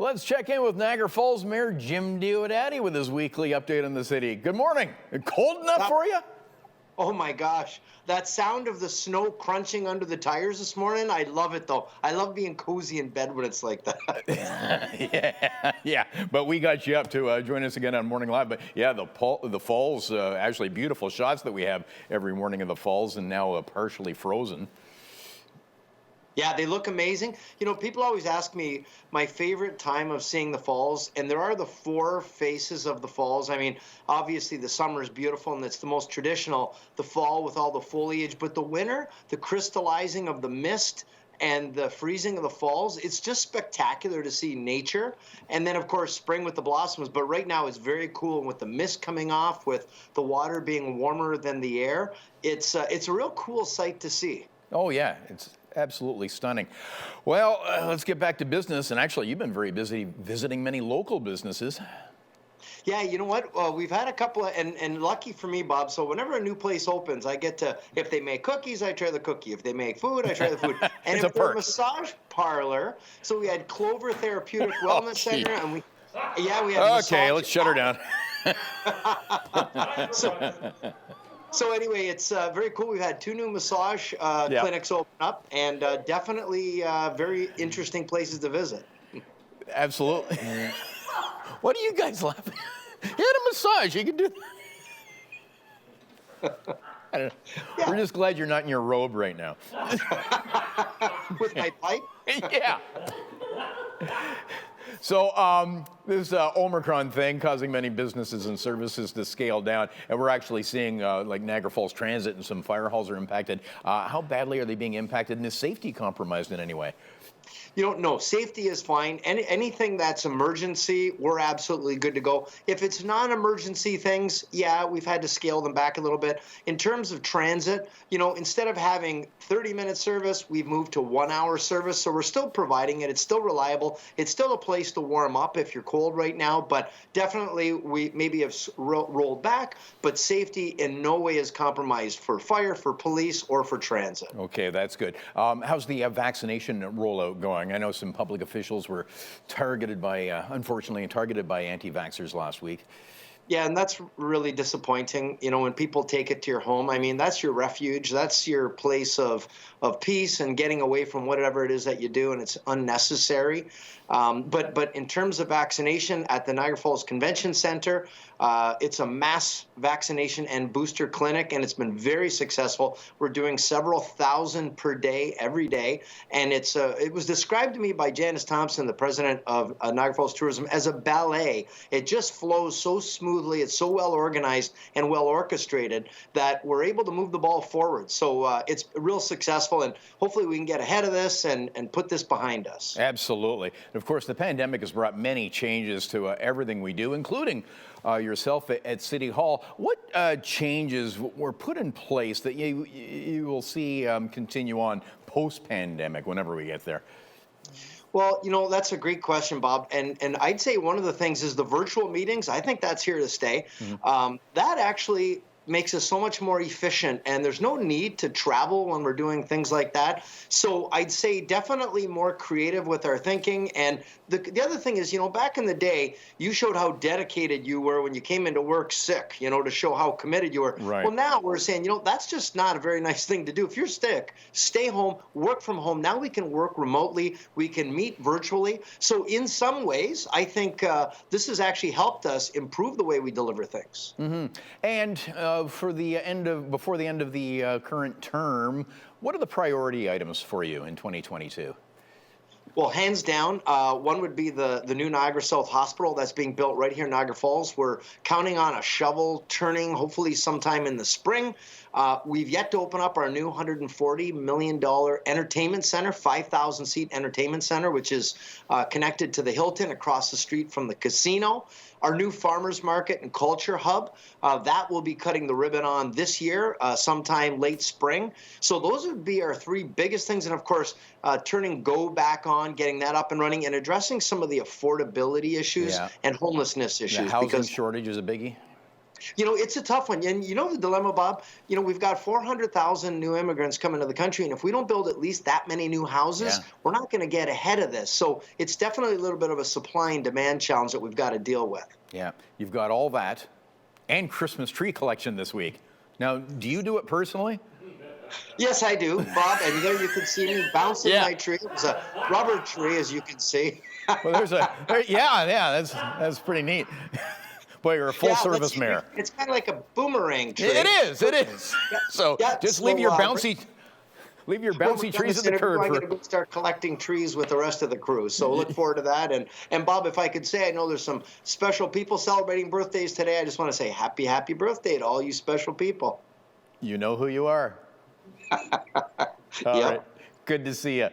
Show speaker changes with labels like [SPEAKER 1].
[SPEAKER 1] Let's check in with Niagara Falls Mayor Jim Diodati with his weekly update on the city. Good morning. Cold enough for you?
[SPEAKER 2] Oh my gosh, that sound of the snow crunching under the tires this morning, I love it though. I love being cozy in bed when it's like
[SPEAKER 1] that. yeah, but we got you up to join us again on Morning Live. But yeah, the falls, actually beautiful shots that we have every morning of the falls, and now partially frozen.
[SPEAKER 2] Yeah, they look amazing. You know, people always ask me my favorite time of seeing the falls, and there are the four faces of the falls. I mean, obviously the summer is beautiful, and it's the most traditional, the fall with all the foliage. But the winter, the crystallizing of the mist and the freezing of the falls, it's just spectacular to see nature. And then, of course, spring with the blossoms. But right now it's very cool, and with the mist coming off, with the water being warmer than the air, it's a real cool sight to see.
[SPEAKER 1] Oh, yeah, it's absolutely stunning. Well, let's get back to business. And actually, you've been very busy visiting many local businesses.
[SPEAKER 2] Yeah, you know what? We've had a couple of, and lucky for me, Bob, so whenever a new place opens, I get to, if they make cookies, I try the cookie. If they make food, I try the food. And if they're a massage parlor, so we had Clover Therapeutic Wellness Center, and we had
[SPEAKER 1] Okay, let's shut her down.
[SPEAKER 2] So anyway, it's very cool. We've had two new massage clinics open up, and definitely very interesting places to visit.
[SPEAKER 1] Absolutely. What are you guys laughing at? You had a massage. You can do that. I don't know. Yeah. We're just glad you're not in your robe right now.
[SPEAKER 2] With my pipe?
[SPEAKER 1] Yeah. So this Omicron thing causing many businesses and services to scale down, and we're actually seeing like Niagara Falls Transit and some fire halls are impacted. How badly are they being impacted, and is safety compromised in any way?
[SPEAKER 2] You know, no, safety is fine. Anything that's emergency, we're absolutely good to go. If it's non-emergency things, yeah, we've had to scale them back a little bit. In terms of transit, you know, instead of having 30-minute service, we've moved to 1-hour service. So we're still providing it. It's still reliable. It's still a place to warm up if you're cold right now. But definitely we maybe have rolled back. But safety in no way is compromised for fire, for police, or for transit.
[SPEAKER 1] Okay, that's good. How's the vaccination rollout going? I know some public officials were unfortunately targeted by anti-vaxxers last week.
[SPEAKER 2] Yeah, and that's really disappointing. You know, when people take it to your home, I mean, that's your refuge. That's your place of peace and getting away from whatever it is that you do, and it's unnecessary. But in terms of vaccination at the Niagara Falls Convention Center, it's a mass vaccination and booster clinic, and it's been very successful. We're doing several thousand per day, every day, and it was described to me by Janice Thompson, the president of Niagara Falls Tourism, as a ballet. It just flows so smoothly. It's so well organized and well orchestrated that we're able to move the ball forward. So it's real successful, and hopefully we can get ahead of this and put this behind us.
[SPEAKER 1] Absolutely. And of course, the pandemic has brought many changes to everything we do, including yourself at City Hall. What changes were put in place that you will see continue on post-pandemic whenever we get there?
[SPEAKER 2] Well, you know, that's a great question, Bob. And I'd say one of the things is the virtual meetings. I think that's here to stay. Mm-hmm. That actually makes us so much more efficient, and there's no need to travel when we're doing things like that. So I'd say definitely more creative with our thinking. And the other thing is, you know, back in the day, you showed how dedicated you were when you came into work sick, you know, to show how committed you were.
[SPEAKER 1] Right.
[SPEAKER 2] Well, now we're saying, you know, that's just not a very nice thing to do. If you're sick, stay home, work from home. Now we can work remotely. We can meet virtually. So in some ways, I think this has actually helped us improve the way we deliver things.
[SPEAKER 1] Mm-hmm. And before the end of the current term, what are the priority items for you in 2022?
[SPEAKER 2] Well, hands down, one would be the new Niagara South Hospital that's being built right here in Niagara Falls. We're counting on a shovel turning, hopefully sometime in the spring. We've yet to open up our new $140 million entertainment center, 5,000-seat entertainment center, which is connected to the Hilton across the street from the casino. Our new farmers market and culture hub, that will be cutting the ribbon on this year, sometime late spring. So those would be our three biggest things. And of course, turning Go back on, getting that up and running, and addressing some of the affordability issues and homelessness issues.
[SPEAKER 1] The housing shortage is a biggie.
[SPEAKER 2] It's a tough one. And the dilemma, Bob, we've got 400,000 new immigrants coming to the country. And if we don't build at least that many new houses, we're not going to get ahead of this. So it's definitely a little bit of a supply and demand challenge that we've got to deal with.
[SPEAKER 1] Yeah, you've got all that and Christmas tree collection this week. Now, do you do it personally?
[SPEAKER 2] Yes, I do, Bob. And there you can see me bouncing my tree. It's a rubber tree, as you can see.
[SPEAKER 1] Well, that's pretty neat. Boy, you're a full-service mayor.
[SPEAKER 2] It's kind of like a boomerang tree.
[SPEAKER 1] It is. So just leave your bouncy trees at the curb.
[SPEAKER 2] I'm going to start collecting trees with the rest of the crew. So look forward to that. And Bob, if I could say, I know there's some special people celebrating birthdays today. I just want to say happy birthday to all you special people.
[SPEAKER 1] You know who you are. All right. Good to see you.